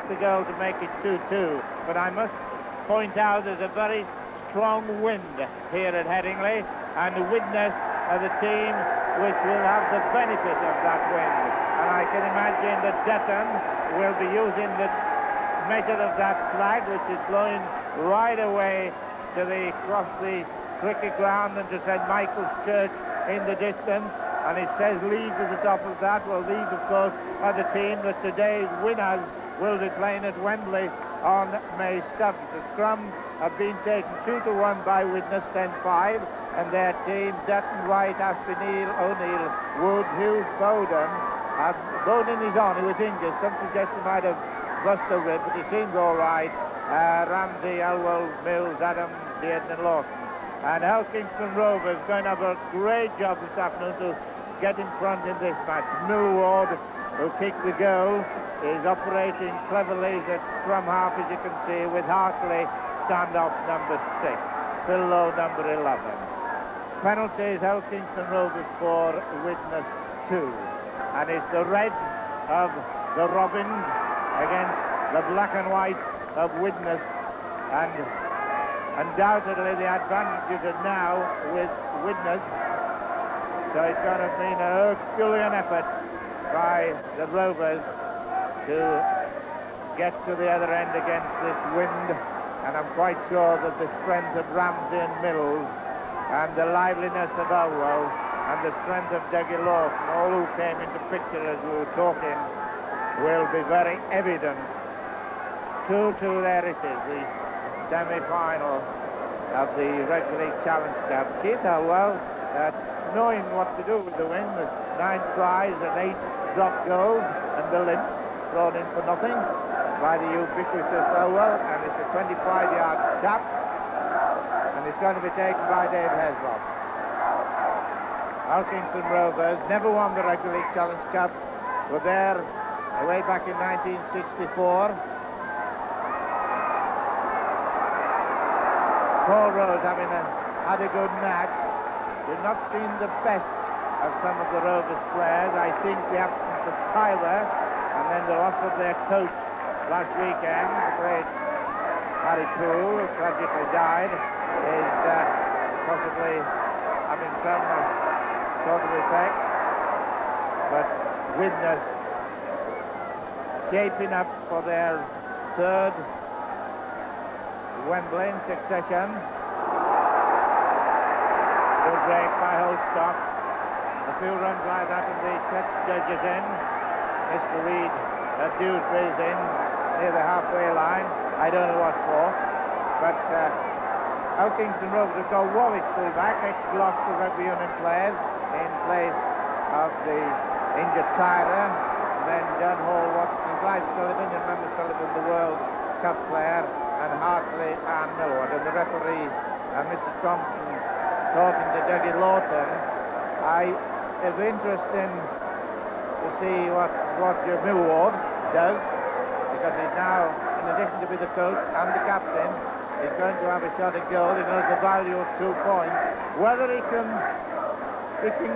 the goal to make it 2-2. But I must point out there's a very strong wind here at Headingley, and Widnes are the team which will have the benefit of that wind. And I can imagine that Detton will be using the measure of that flag, which is blowing right away to across the cricket ground and to St Michael's Church in the distance. And it says Leeds at the top of that. Well, Leeds, of course, are the team that today's winners will be playing at Wembley on May 7th. The scrums have been taken 2-1 by Widnes, 10-5, and their team, Detton, White, Ashby, Neal, O'Neill, Wood, Hughes, Bowden. Bowden is on, he was injured. Some suggest he might have bust a rib, but he seems all right. Ramsey, Elwell, Mills, Adams, Dearden and Lawson. And Kingston Rovers going to have a great job this afternoon to get in front in this match. Millward, who kicked the goal, is operating cleverly at scrum half, as you can see, with Hartley standoff number 6, Phil Lowe number 11. Penalties, Kingston Rovers 4, Widnes 2. And it's the Reds of the Robins against the black and white of Widnes, and undoubtedly the advantages are now with Widnes. So it's going to be a Herculean effort by the Rovers to get to the other end against this wind, and I'm quite sure that the strength of Ramsey and Mills and the liveliness of Elwell and the strength of Dougie Lawson, all who came into picture as we were talking, will be very evident. 2-2 there it is, the semi-final of the Rugby League Challenge Cup. Keith Elwell, knowing what to do with the wind, 9 tries and 8 drop goals, and the limp thrown in for nothing by the ubiquitous Elwell, and it's a 25-yard tap, and it's going to be taken by Dave Heslock. Kingston Rovers never won the Rugby League Challenge Cup, were there way back in 1964. Paul Rose having had a good match. We've not seen the best of some of the Rovers players. I think the absence of Tyler and then the loss of their coach last weekend, the great Harry Poole, who tragically died, is possibly having some sort of effect. But Widnes shaping up for their 3rd Wembley in succession. Good break by Holstock. A few runs like that and the touch judges in. Mr. Reed of Dewsbury's in near the halfway line. I don't know what for. But Kingston Rovers have got Wallace fullback, ex-Gloucester Rugby Union players, in place of the injured Tyler. Then John Hall, Watson, Clive Sullivan, you remember Sullivan, the World Cup player, and Hartley and Millward. And the referee, Mr. Thompson, talking to Dougie Lawton. It's interesting to see what Roger Millward does, because he's now, in addition to be the coach and the captain, he's going to have a shot at goal. He knows the value of 2 points. Whether he can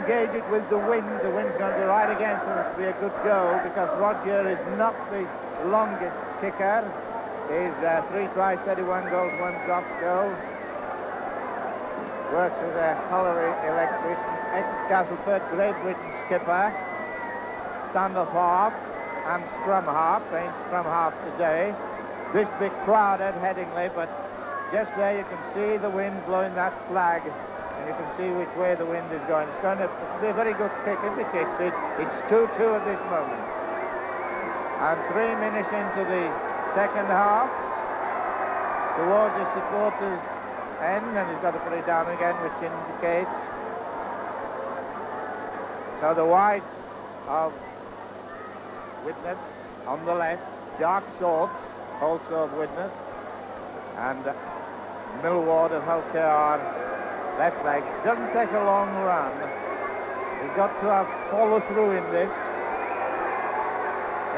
gauge it with the wind's going to be right against him to be a good goal, because Roger is not the longest kicker. He's 3 tries, 31 goals, 1 drop goal. Works as a colliery electrician, ex-Castleford, Great Britain skipper, stand-off half and scrum half, playing scrum half today. This big crowd at Headingley, but just there you can see the wind blowing that flag, and you can see which way the wind is going. It's going to be a very good kick if he kicks it. It's 2-2 at this moment. And 3 minutes into the second half, towards the supporters' end, and he's got to put it down again, which indicates. So the whites of Widnes on the left, dark shorts, also of Widnes, and Millward of Hulkar left leg. Doesn't take a long run. He's got to have follow through in this.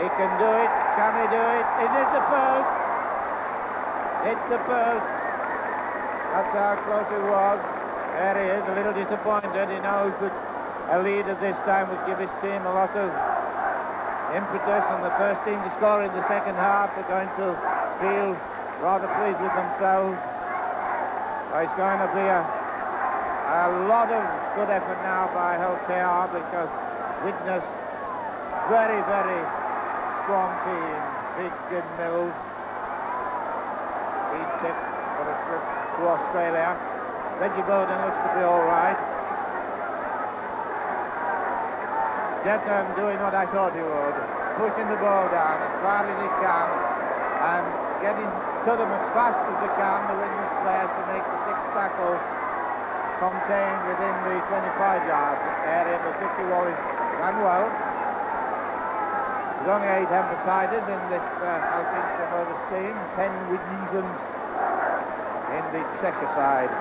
He can do it. Can he do it? It is the post. It's the post. That's how close it was. There he is, a little disappointed. He knows that a lead at this time would give his team a lot of impetus, and the first team to score in the second half are going to feel rather pleased with themselves. It's going to be a lot of good effort now by Hotel, because Widnes, very, very strong team. Big Jim Mills. He'd tip for a trip to Australia. Reggie Bowden looks to be all right. Jetton doing what I thought he would, pushing the ball down as far as he can and getting to them as fast as they can, the Widnes players, to make the 6 tackles contained within the 25-yard area. But 50 Wallace ran well. There's only 8 Humbersiders in this Kingston Rovers team, 10 Widnesans in the Cheshire side.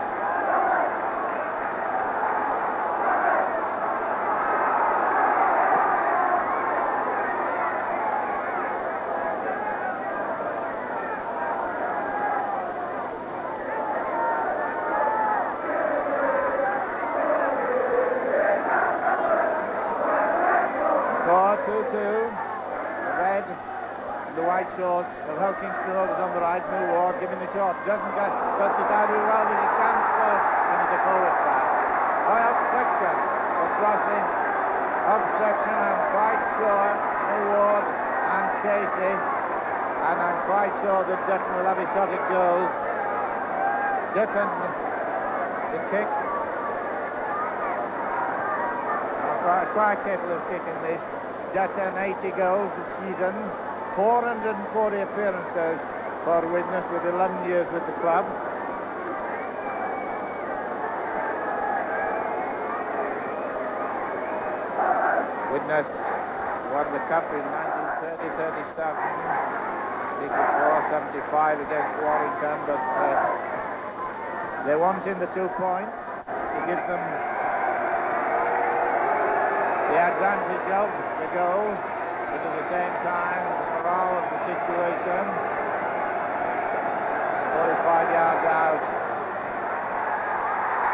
The white shorts of Kingston Rovers on the right. Millward giving the shot. Doesn't get it out as well as he can score, and it's a forward pass. Obstruction for crossing. Obstruction, I'm quite sure. Millward and Casey. And I'm quite sure that Dutton will have a shot at goal. Dutton, the kick. Quite capable of kicking this. Dutton, 80 goals this season. 440 appearances for Widnes, with 11 years with the club. Widnes won the cup in 1930-37, league before 75 against Warrington, but they wanted the 2 points to give them the advantage of the goal, but at the same time the morale of the situation. 45 yards out.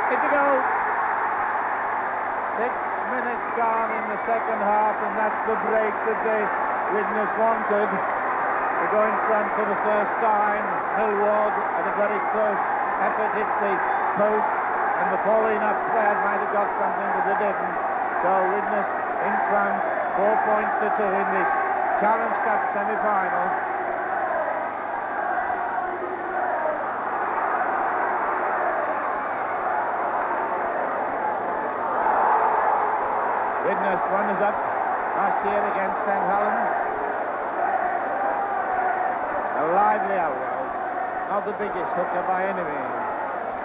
It's a goal. 6 minutes gone in the second half, and that's the break that the Widnes wanted. To go in front for the first time. Millward at a very close effort hit the post, and the following up players might have got something, but they didn't. So Widnes in front, 4 points to 2 in this Challenge Cup semi-final. Widnes runners-up last year against St Helens. A lively outwell, not the biggest hooker by any means,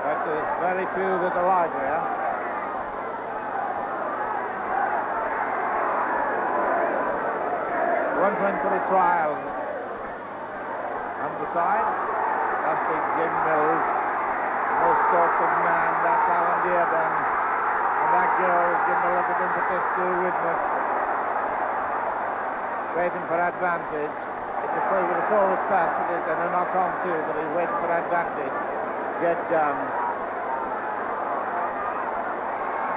but there's very few that are livelier. 1 point for a trial. On the side, that's big Jim Mills, the most awkward man, that's Alan Dearden. And that goal is giving a lot of impetus to Widnes. Waiting for advantage. It's a play with a forward pass, and a knock-on too, but he's waiting for advantage. Get done.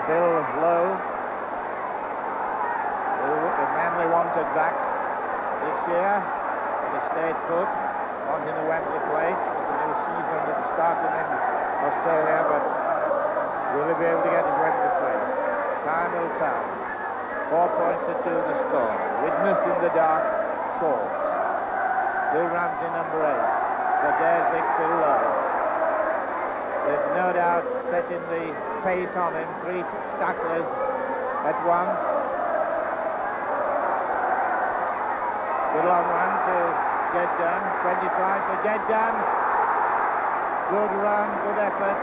Still low. The Manly wanted back this year, but they stayed put, wanting a Wembley place with the new season that is starting in Australia, but will he be able to get his Wembley place? Time will tell. 4 points to 2 the score. Widnes in the dark, Swords. Bill Ramsey number 8. But there's Victor Lowe. There's no doubt setting the pace on him. 3 tacklers at once. The long run to get done. 25 for get done. Good run, good effort.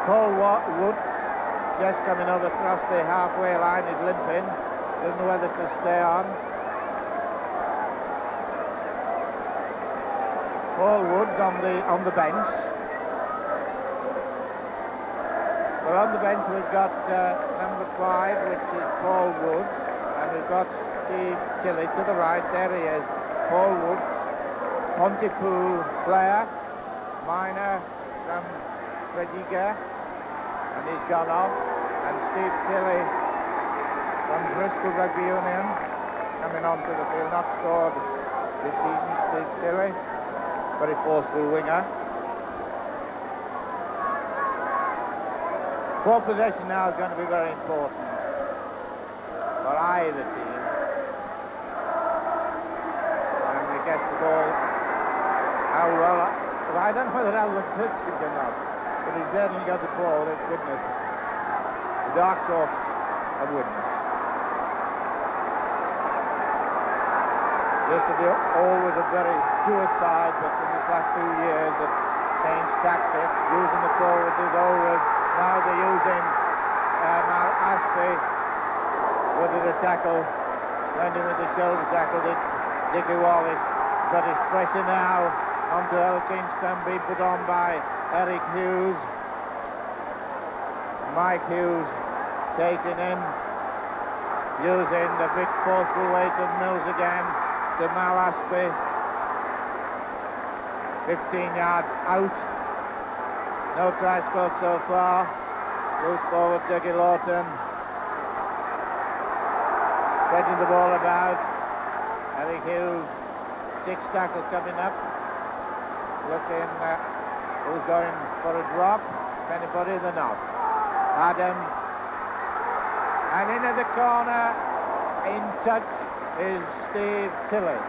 Paul Woods just coming over across the halfway line, is limping. Doesn't know whether to stay on. Paul Woods on the bench. Well, on the bench we've got number 5, which is Paul Woods, and we've got Steve Chilly to the right. There he is, Paul Woods, Pontypool player, minor from Regiga, and he's gone off. And Steve Chilly from Bristol Rugby Union, coming onto the field, not scored this season, Steve Tilley, very forceful winger. Ball possession now is going to be very important for either team. And he gets the ball. How well, I don't know whether Alvin touched it or not, but he certainly got the ball at Widnes. The dark shorts of Widnes. Used to be always a very poor side, but in these last 2 years they've changed tactics, using the forwards as always. Now they're using Aspey with the tackle, landing with the shoulder tackle to Dickie Wallace, but it's pressure now onto El Kingston, being put on by Eric Hughes. Mike Hughes taking in, using the big forceful weight of Mills again to Mal Aspey. 15 yards out. No try scored so far. Loose forward, Dougie Lawton. Spreading the ball about. Eric Hughes, 6 tackles coming up. Looking who's going for a drop. If anybody, they're not. Adams. And into the corner, in touch, is Steve Tilley.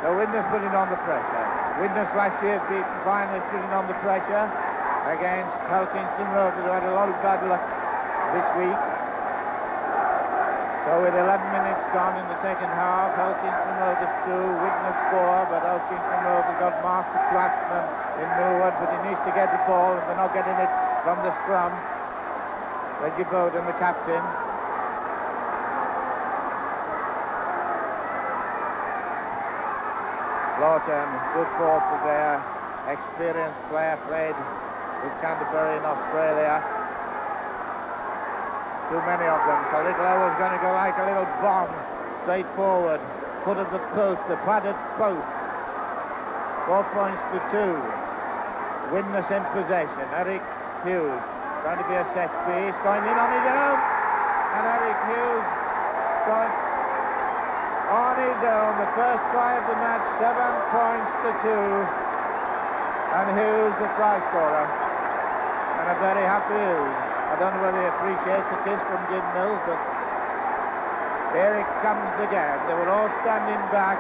So Widnes putting on the pressure. Widnes last year beat finally putting on the pressure against Kingston Rovers, who had a lot of bad luck this week. So with 11 minutes gone in the second half, Kingston Rovers 2, Widnes 4, but Kingston Rovers got Master Classman in Millward, but he needs to get the ball, and they're not getting it from the scrum. Reggie Bowden, the captain. Lawton, good ball to their experienced player, played with Canterbury in Australia. Too many of them, so Little Owen's going to go like a little bomb straight forward. Foot of the post, the padded post. 4 points to 2. Widnes in possession. Eric Hughes going to be a set piece, going in on his own, and Eric Hughes scores on his own, the first try of the match, 7 points to 2, and Hughes the try scorer, and a very happy Hughes. I don't know whether he appreciates the kiss from Jim Mills, but here it comes again. They were all standing back,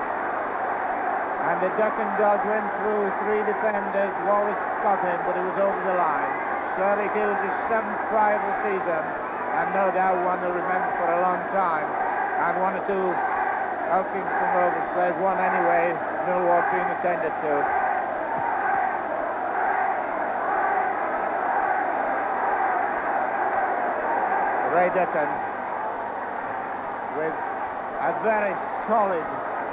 and the duck and dodge went through 3 defenders. Wallace got him, but he was over the line. So Eric Hughes' 7th try of the season, and no doubt one to remember for a long time, and 1 or 2 Kingston Rovers players, 1 anyway, Millwall being attended to. Ray Dutton with a very solid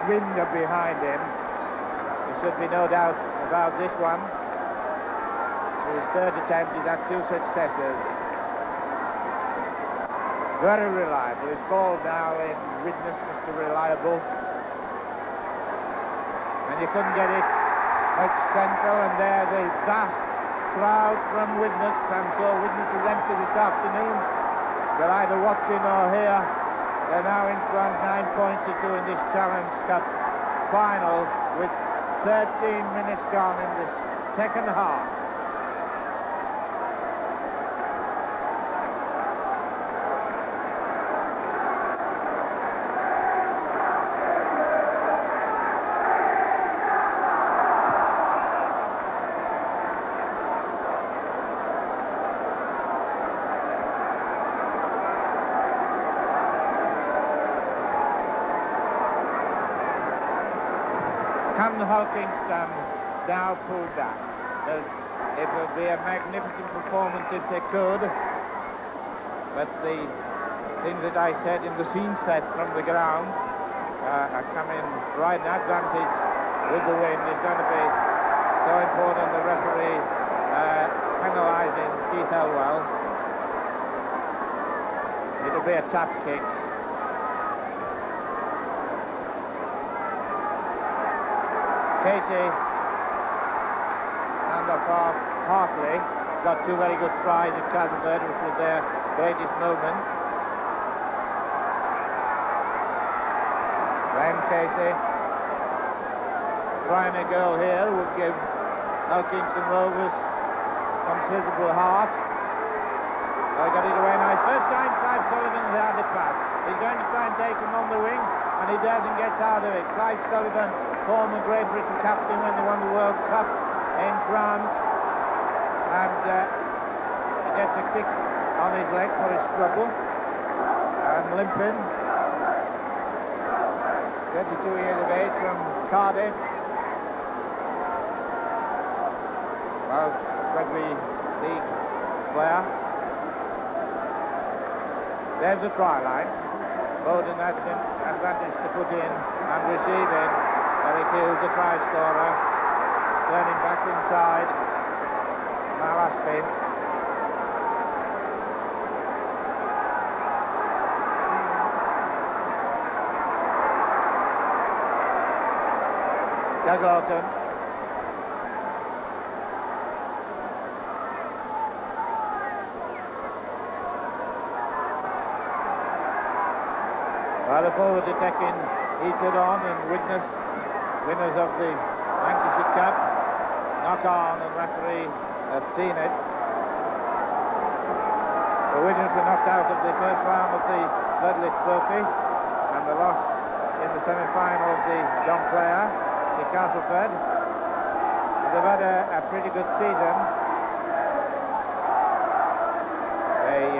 winger behind him. There should be no doubt about this one. His 3rd attempt, he's had 2 successes. Very reliable. His ball now in Widnes, Mr. Reliable. And you couldn't get it much central, and there the vast crowd from Widnes. I'm sure Widnes is empty this afternoon. They're either watching or here. They're now in front, 9 points to 2 in this Challenge Cup final with 13 minutes gone in this second half. Can Kingston now pull back? It would be a magnificent performance if they could, but the things that I said in the scene set from the ground are coming right in advantage with the win. It's going to be so important, the referee penalising Keith Elwell. It'll be a tap kick. Casey and off Hartley got 2 very good tries at Castleford, which was their greatest moment. Glenn Casey trying a goal here would give Kingston Rovers considerable heart. I got it away nice. First time Clive Sullivan has had the pass. He's going to try and take him on the wing, and he does and gets out of it. Clive Sullivan, former Great Britain captain when they won the World Cup in France, and he gets a kick on his leg for his struggle, and limping. 32 years of age from Cardiff. Well, rugby league player. There's the try line. Bowden has an advantage to put in and receive in. Eric Hughes, the try scorer, turning back inside. Now Aspin. Doug Alton. Well, the forward attacking heated on, and Widnes, winners of the Lancashire Cup, knock on, and referee has seen it. The Widnes were knocked out of the first round of the Bloodlet Trophy, and they lost in the semi-final of the John Clare, the Castleford. They've had a pretty good season. They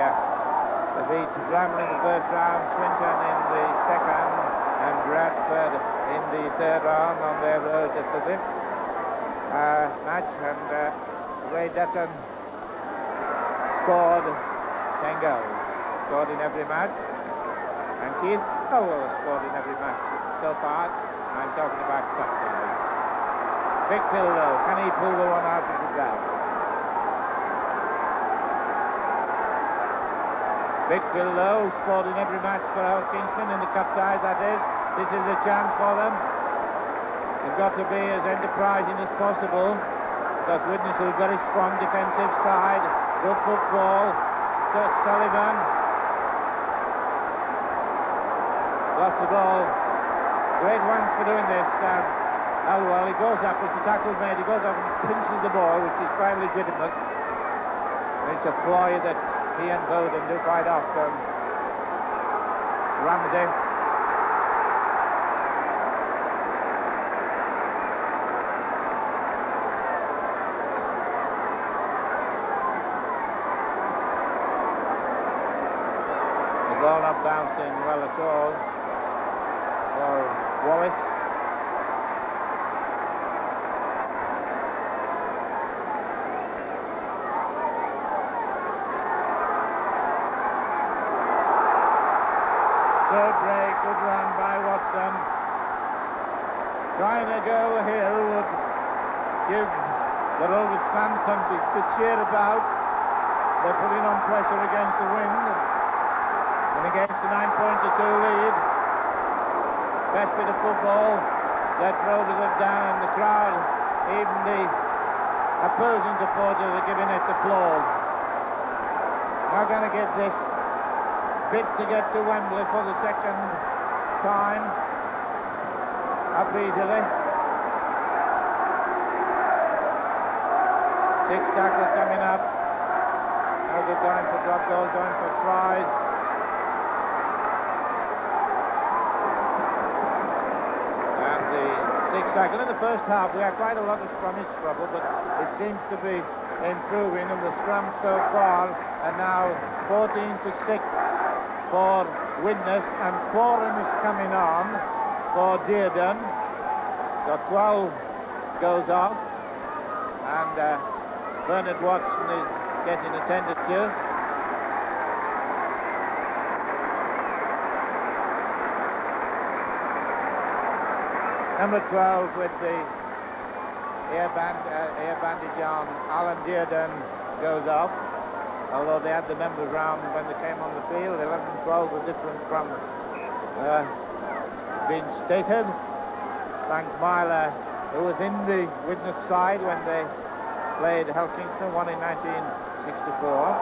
beat Bramley in the first round, Swinton in the second, and Bradford in the third round on their road to this match. And Ray Dutton scored 10 goals, scored in every match. And Keith Howell has scored in every match so far. I'm talking about touchdowns. Vic Pillow, can he pull the one out of the ground? Vic Pillow scored in every match for Kingston in the cup tie, that is. This is a chance for them. They've got to be as enterprising as possible, because Widnes is a very strong defensive side. Good football. Sullivan lost the ball. Great ones for doing this. Oh well, he goes up, as the tackle's made, he goes up and pinches the ball, which is quite legitimate. It's a ploy that he and Bowden do quite often. Ramsey. The ball not bouncing well at all for Wallace. Good break, good run by Watson. Trying to go here would give the Rovers fans something to cheer about. They're putting on pressure against the wind and against the 9-2 lead. Best bit of football that Rovers have done, and the crowd, even the opposing supporters, are giving it applause. Not going to get this bid to get to Wembley for the second time up easily. 6 tackles coming up. No good going for drop goals, going for tries. And the 6th tackle in the first half. We had quite a lot of scrummage trouble, but it seems to be improving, and the scrum so far are now 14-6 for Widnes, and Foran is coming on for Dearden. So 12 goes off, and Bernard Watson is getting attended to. Number 12 with the air bandage on, Alan Dearden, goes off. Although they had the members round when they came on the field, 11 and 12 were different from being stated. Frank Myler, who was in the Widnes side when they played Kingston, won in 1964.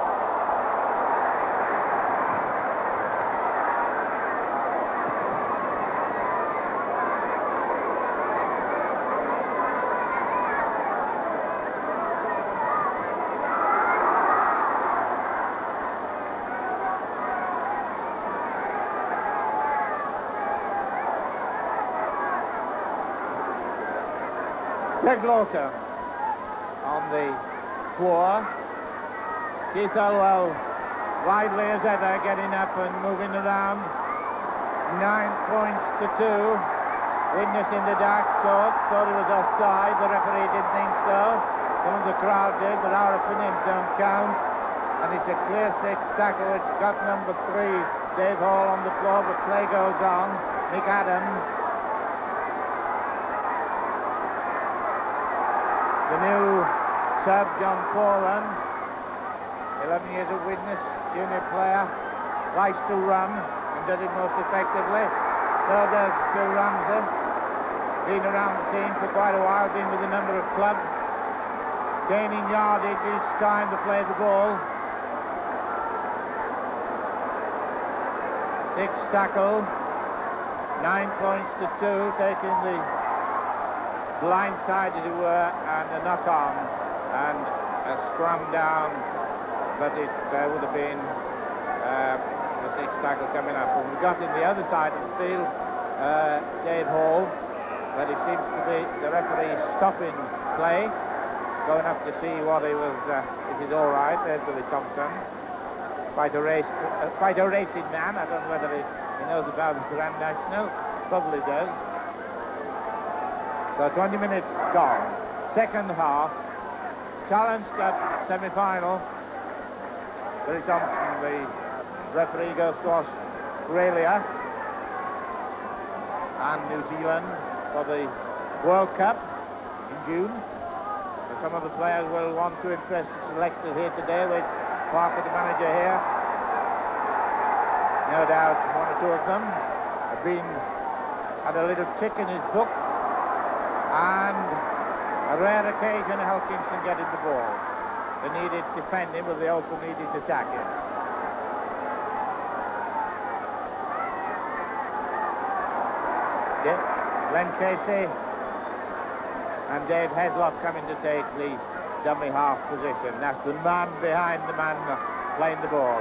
Deglota on the floor. Keith Elwell lively as ever, getting up and moving around. 9 points to 2. Widnes in the dark thought it was offside. The referee didn't think so. Some of the crowd did, but our opinions don't count. And it's a clear 6 tackle. It's got number 3, Dave Hall, on the floor, but play goes on. Nick Adams. The new sub, John Foran, 11 years of Widnes, junior player, likes to run and does it most effectively. So does Bill Ramsey. Been around the scene for quite a while, been with a number of clubs. Gaining yardage each time to play the ball. 6 tackle, 9 points to 2, taking the blind side, as it were, and a knock on and a scrum down, but it would have been the 6th tackle coming up. When we got in the other side of the field, Dave Hall, but it seems to be the referee stopping play, going up to see what he was, if he's all right. There's Billy Thompson, quite a racing man. I don't know whether he knows about the Grand National, probably does. So 20 minutes gone. Second half. Challenge Cup semi-final. Billy Thompson, the referee, goes to Australia and New Zealand for the World Cup in June. So some of the players will want to impress the selectors here today with Parker, the manager here. No doubt one or two of them have had a little tick in his book, and a rare occasion how Kingston getting the ball. They needed defending, but they also needed attacking. Glenn Casey and Dave Heslop coming to take the dummy half position. That's the man behind the man playing the ball.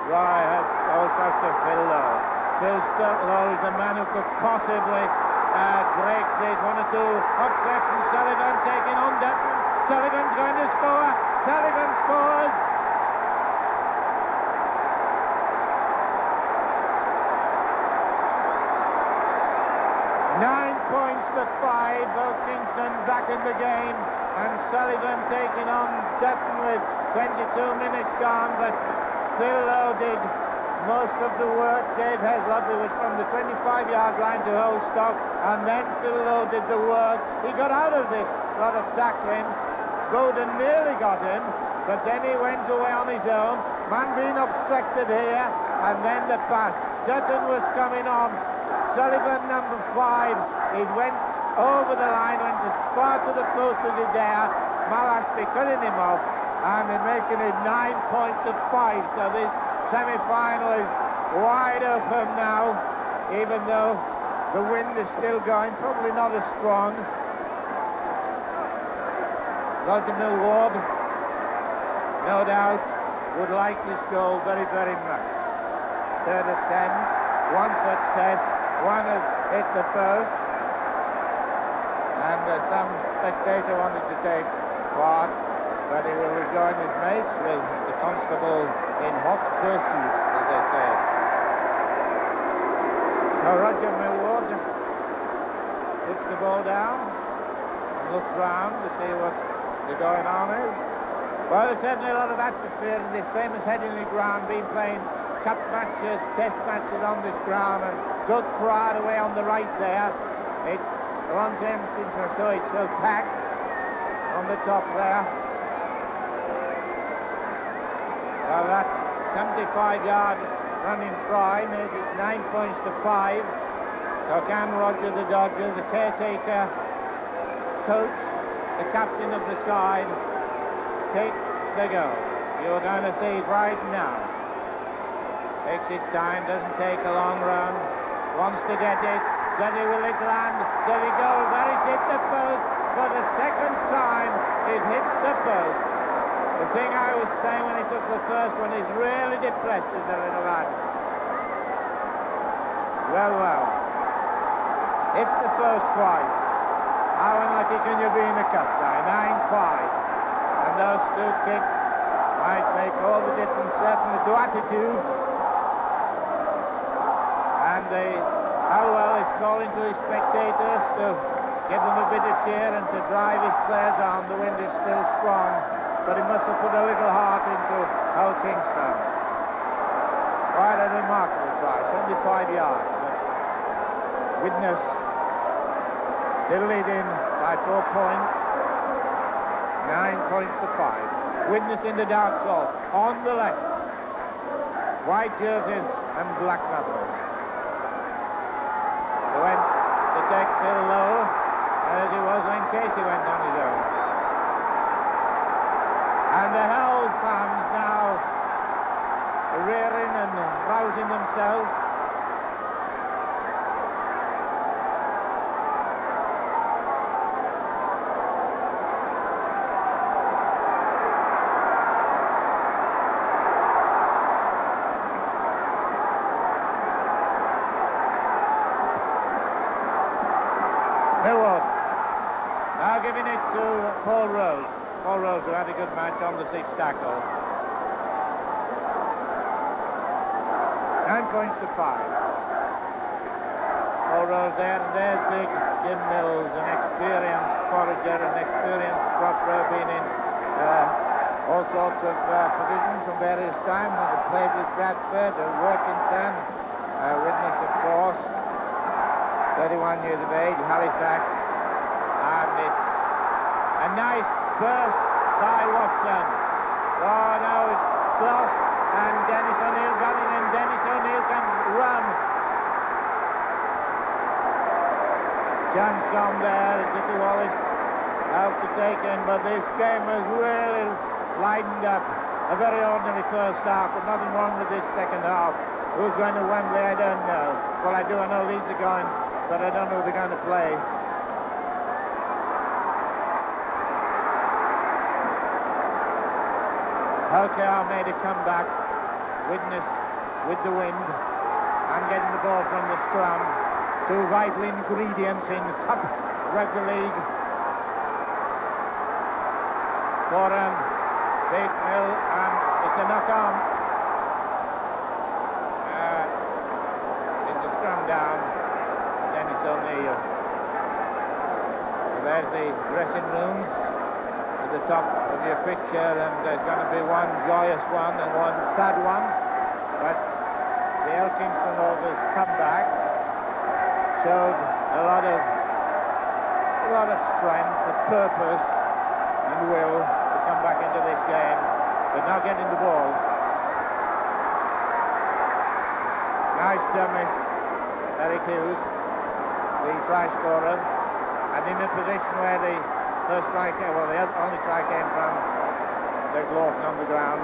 Roy has also to Phil Lowe. Phil Lowe is the man who could possibly break these 1 or 2 upsets, and Sullivan taking on Dutton. Sullivan's going to score. Sullivan scores. Points to 5, both Kingston back in the game, and Sullivan taking on Dutton with 22 minutes gone, but Phil Lowe did most of the work. Dave Heslop, who was from the 25-yard line to hold stock, and then Phil Lowe did the work. He got out of this lot of tackling. Bowden nearly got him, but then he went away on his own. Man being obstructed here, and then the pass. Dutton was coming on. Sullivan, number 5, he went over the line, went as far to the post as he dare. Malasby cutting him off, and they're making it 9 points to 5. So this semi-final is wide open now, even though the wind is still going, probably not as strong. Roger Millward, no doubt, would like this goal very, very much. Third attempt, one success. One has hit the post, and some spectator wanted to take part, but he will rejoin his mates with the constable in hot pursuit, as they say. So Roger Millward puts the ball down and looks round to see what the going on is. Well, there's certainly a lot of atmosphere in this famous Headingley ground, been playing cup matches, test matches on this ground, and good crowd away on the right there. It's a long time since I saw it so packed on the top there. Well, that 75-yard running try made it 9 points to 5. So can Roger the Dodger, the caretaker, coach, the captain of the side, take the goal. You're going to see it right now. Takes his time, doesn't take a long run. Wants to get it. Does he, will it land? Does he go? Well, it hit the post. For the second time, it hits the post. The thing I was saying when he took the first one is really depressed as a little lad. Well, well. Hits the post twice. How unlucky can you be in the cup tie? 9-5. And those two kicks might make all the difference, certainly to attitudes. And Howell is calling to his spectators to give them a bit of cheer and to drive his players on. The wind is still strong, but he must have put a little heart into Hull Kingston. Quite a remarkable try, 75 yards. Widnes still leading by 4 points, 9 points to 5. Widnes in the dark salt, on the left. White jerseys and black numbers. He went the deck still low, as he was when Casey went on his own. And the Hull fans now rearing and rousing themselves. Now giving it to Paul Rose. Paul Rose, who had a good match on the sixth tackle. 9 points to 5. Paul Rose there, and there's big Jim Mills, an experienced forager, an experienced prop row, been in all sorts of positions from various times, and played with Bradford, Workington, Widnes, of course, 31 years of age, Halifax, and it's a nice burst by Watson. Oh no, it's lost, and Dennis O'Neill got it, and Dennis O'Neill can run. Chance gone there, Dickie Wallace helped to take in, but this game has really lightened up. A very ordinary first half, but nothing wrong with this second half. Who's going to Wembley, I don't know. Well, I do, I know Leeds are going, but I don't know who they're going to play. Hellcar made a comeback. Widnes with the wind and getting the ball from the scrum. Two vital ingredients in Cup Rugby League. Foran, Big Mill, and it's a knock-on. It's a scrum down. Dennis O'Neill. So there's the dressing rooms at the top of your picture, and there's going to be one joyous one and one sad one. But the Kingston Rovers comeback showed a lot of strength, of purpose and will to come back into this game, but now getting the ball. Nice dummy, Eric Hughes, the try scorer, and in a position where the first try came, well, the only try came from Doug Lawton on the ground.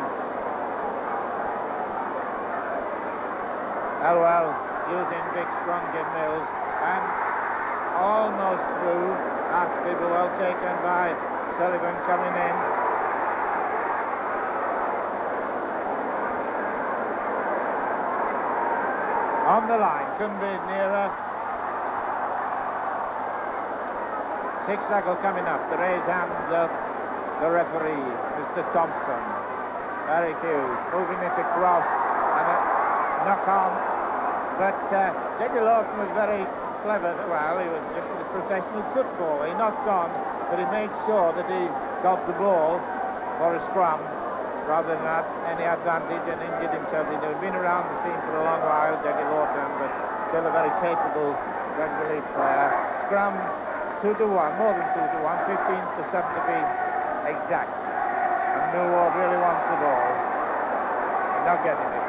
Elwell using big strong Jim Mills, and almost through. Ashby, well taken by Sullivan coming in. On the line, couldn't be nearer. Sixth tackle coming up. To raise hands of the referee, Mr. Thompson. Very Hughes moving it across, and a knock on. But Dickie Lawton was very clever. Well, he was just a professional footballer. He knocked on, but he made sure that he got the ball for a scrum rather than at any advantage, and injured himself. He'd been around the scene for a long while, Dickie Lawton, but still a very capable rugby league player. Scrums 2-1, more than 2-1, 15 to 7 to be exact. And Millwall really wants the ball. They're not getting it.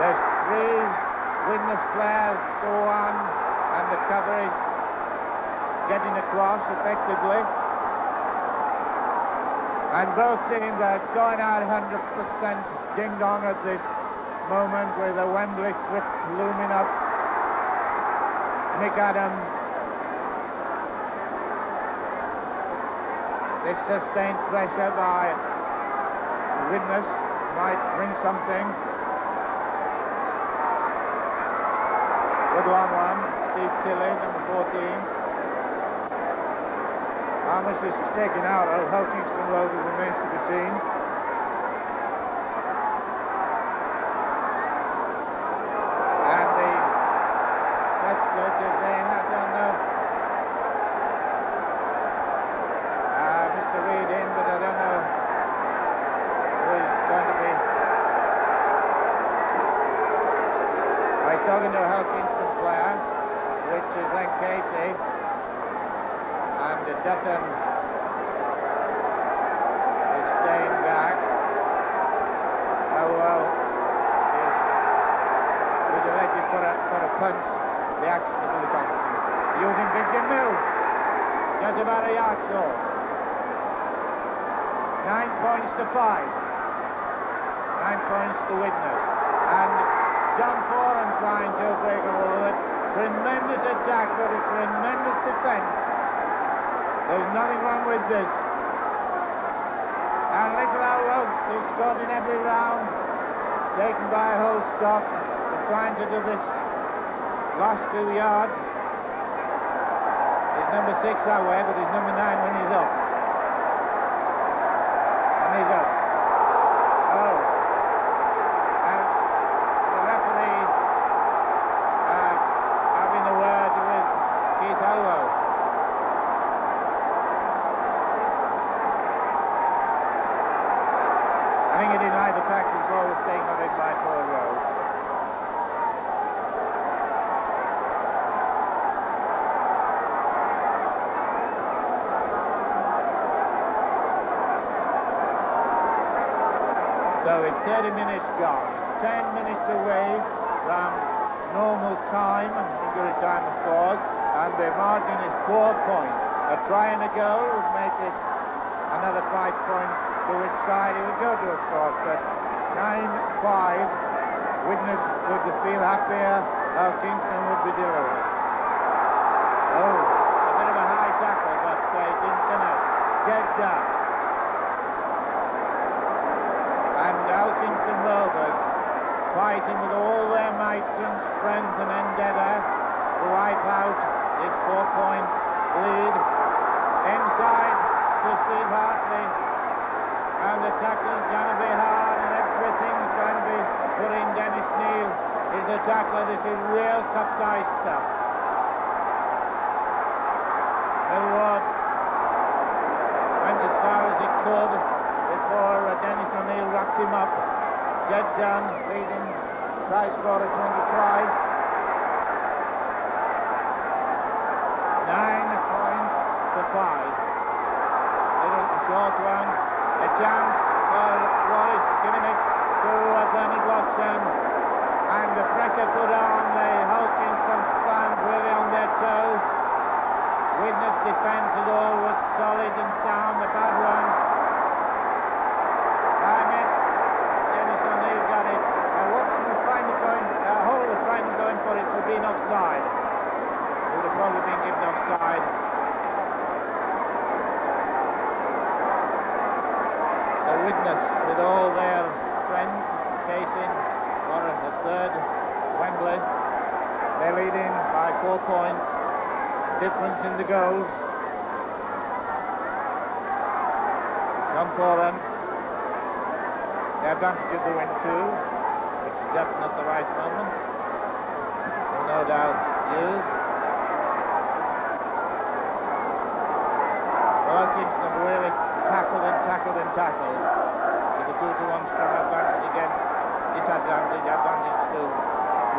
There's 3 Widnes players go on, and the cover is getting across effectively. And both teams are going out 100% ding-dong at this moment, with the Wembley trip looming up. Nick Adams. This sustained pressure by Widnes might bring something. Good long one, Steve Tilley, number 14. How much is taken out of how Kingston Rovers remains to be seen. And the test judge is in, I don't know. Mr. Reid in, but I don't know who is going to be. I was talking to a Hull Kingston player, which is Len Casey, and Dutton is staying back. Oh well, he's elected for a punch, the action of Billy Thompson. Using Vincent Mills, just about a yard short. 9 points to 5. 9 points to Widnes. And John Foran trying to break over it. Tremendous attack, but a tremendous defence. There's nothing wrong with this. And Little Allo is scored in every round, taken by Holstock. They're trying to do this last 2 yards. He's number 6 that way, but he's number 9 when he's up. And he's up. Oh. And the referee having a word with Keith Elwell. I think he didn't like the fact his ball was taken on it by Paul Rowe. So it's 30 minutes gone, 10 minutes away from normal time, injury time of course, and the margin is 4 points. A try and a goal would make it another 5 points to which side it would go to, of course, but 9-5, Widnes would feel happier how Kingston would be delivering. Oh, a bit of a high tackle, but it didn't connect. Get down. And now Kingston Rovers fighting with all their might and strength and endeavour to wipe out this 4-point lead. Inside to Steve Hartley, and the tackling is going to be hard, and everything's going to be put in. Dennis Neal is the tackler. This is real top-tie stuff. Millward went as far as he could before Dennis O'Neill wrapped him up. Dead done, leading try scorer 20 tries. 9 points to 5. Little short one. A chance for Royce, giving it to Bernard Watson. And the pressure put on the Hull Kingston fans really on their toes. Widnes defence is always solid and sound. The bad one. Dennis O'Neill got it. Watson was finally going, Hull was finally going for it for being offside. He would have probably been given offside. So Widnes, with all their strength, chasing for the third Wembley. They're leading by 4 points. Difference in the goals. John Foran. The advantage of the win too, which is definitely at the right moment. Will no doubt use. Well, Kingston really tackled and tackled and tackled. With a 2-1 strong advantage against disadvantage, advantage to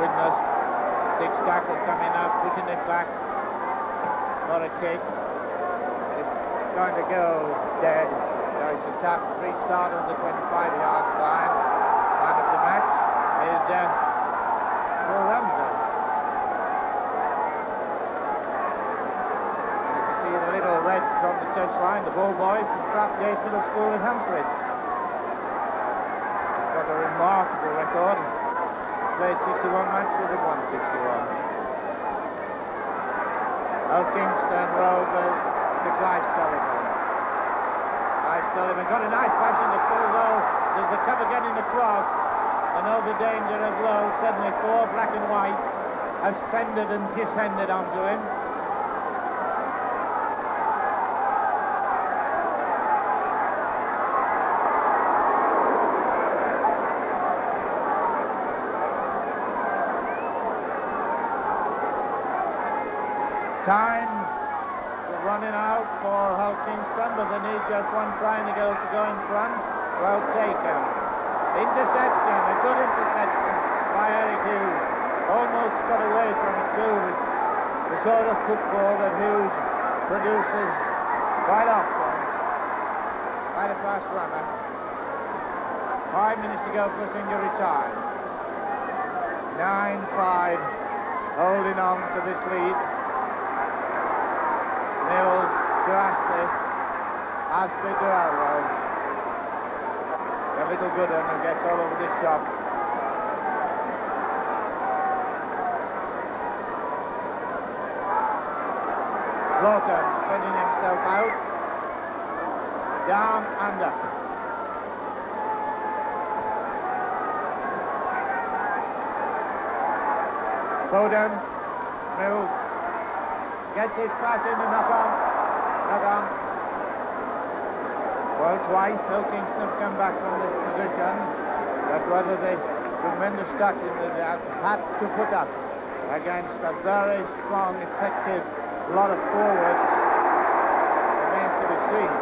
Widnes. 6 tackles coming up, pushing it back for a kick. It's going to go dead. So it's a tap, restart on the 25-yard line. Man of the match is Will Ramsey. And you can see the little red from the touchline, the ball boy from Stratgate Middle School in Hampstead. He's got a remarkable record. Played 61 matches and won 61. Hull Kingston Rovers to Clive Sullivan. Sullivan got a nice pass in the full though. There's the cover getting across. And all the danger of Lowe. Suddenly 4 black and whites ascended and descended onto him. Time running out for Hull Kingston, but they need just one trying to go in front. Well taken. Interception, a good interception by Eric Hughes. Almost got away from it too. The sort of football that Hughes produces quite often. Quite a fast runner. 5 minutes to go plus injury time. 9-5, holding on to this lead. Mills to Ashley. Ashley to Elrow. A little good one who gets all over this shot. Lawton spinning himself out. Down and up. Bowden, Mills, gets his pass in and knock on. Well, twice, so Kingston have come back from this position, but whether this tremendous tackling that they had to put up against a very strong, effective lot of forwards remains to be seen.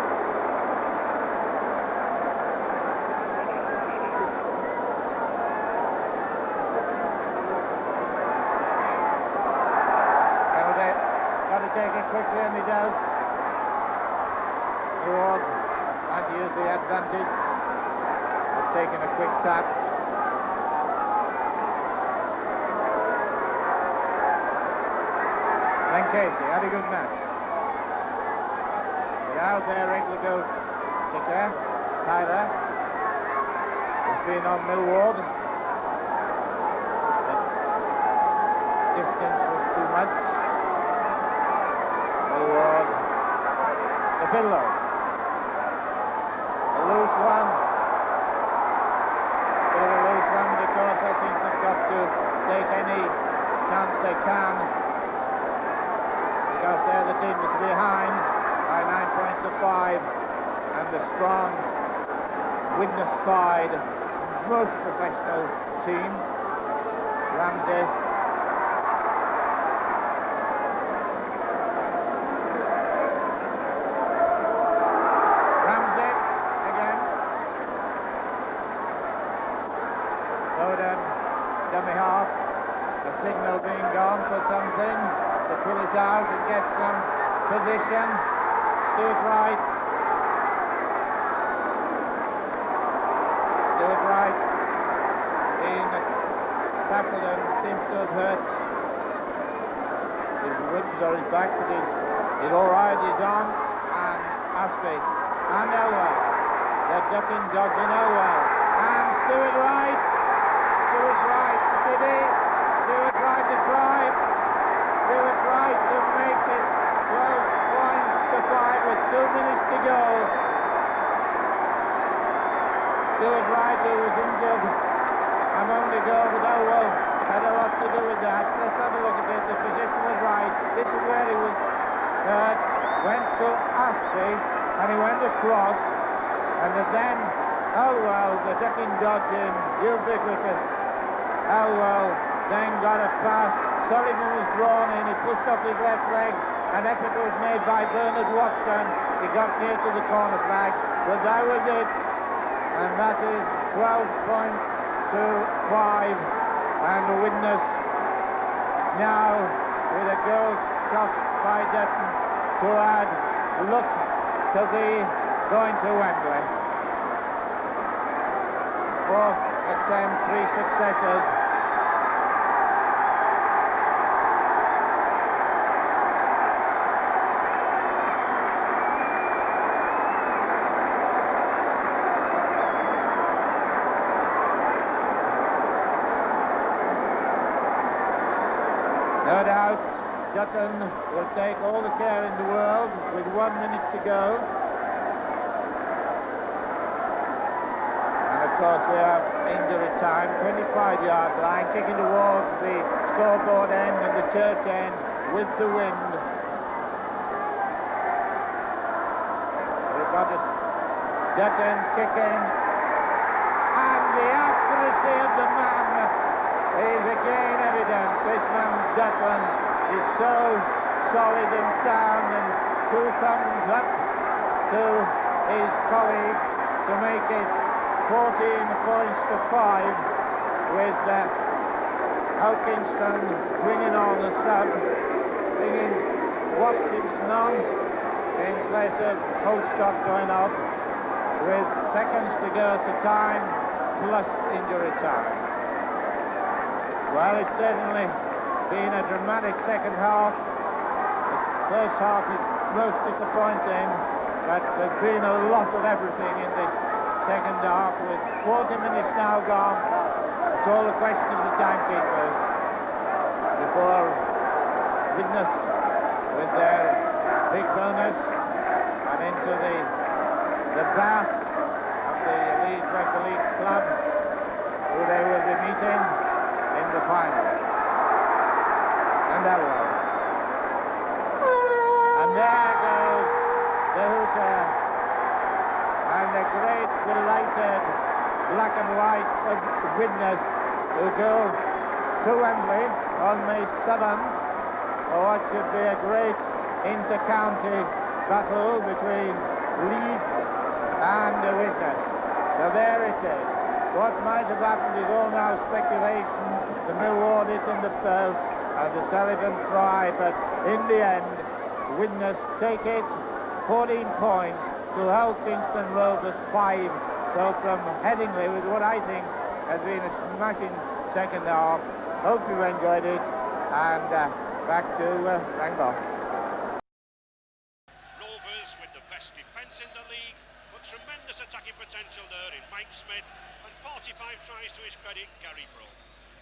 Take it quickly, and he does. Ward trying to use the advantage of taking a quick tap. Then Casey had a good match. But out there, regular go kicker, Tyler. Has been on Millward. The distance was too much. The pillow. A loose one. Bit of a loose one because I think they've got to take any chance they can. Because they're the team that's behind by 9 points to 5. And the strong Widnes side, most professional team. Ramsey. Dummy half, a signal being gone for something to pull it out and get some position. Stuart Wright. Being tackled and seems to have hurt his ribs or his back, but he's all right, he's on. And Aspey and Elwell. They're ducking, dodging Elwell. And Stuart Wright to try. Stuart Wright to make it 12 points to 5 with 2 minutes to go. Stuart Wright, who was injured a moment ago, but Elwell had a lot to do with that. Let's have a look at it. The position was right. This is where he was hurt. Went to Ashley and he went across. And then Elwell, the ducking, dodging, ubiquitous Elwell then got a pass. Sullivan was drawn in. He pushed off his left leg. An effort was made by Bernard Watson. He got near to the corner flag, but that was it. And that is 12 points to 5. And Widnes now with a goal shot by Dutton to add look to be going to Wembley. 4th attempt, 3 successes. No doubt, Dutton will take all the care in the world with 1 minute to go. And of course we have injury time, 25-yard line, kicking towards the scoreboard end and the church end with the wind. We've got Dutton kicking, and the accuracy of the man is again evident. This man Dutton is so solid and sound, and 2 thumbs up to his colleague to make it 14 points to 5 with Kingston bringing on the sub, bringing Watkinson on in place of Holstock going off with seconds to go to time plus injury time. Well, it's certainly been a dramatic second half. The first half is most disappointing, but there's been a lot of everything in this second half with 40 minutes now gone. It's all a question of the timekeepers before Widnes with their big bonus and into the bath of the Leeds Rugby League club, who they will be meeting in the final. And that was. And there goes the hooter, and the great delighted black and white of Widnes, who go to Wembley on May 7th for what should be a great inter-county battle between Leeds and Widnes. So there it is. What might have happened is all now speculation. The Millwall is in the first and the Sullivan try, but in the end Widnes take it 14 points to Kingston Rovers 5. So from Headingley, with what I think has been a smashing second half. Hope you enjoyed it, and back to Bangor. Rovers with the best defence in the league, but tremendous attacking potential there in Mike Smith, and 45 tries to his credit, Gary Pro.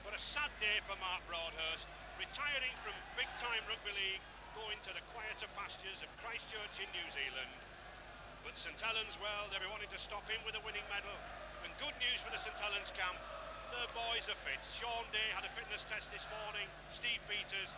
But a sad day for Mark Broadhurst, retiring from big-time rugby league, going to the quieter pastures of Christchurch in New Zealand. But St Helens, well, they'll be wanting to stop him with a winning medal. And good news for the St Helens camp, their boys are fit. Sean Day had a fitness test this morning, Steve Peters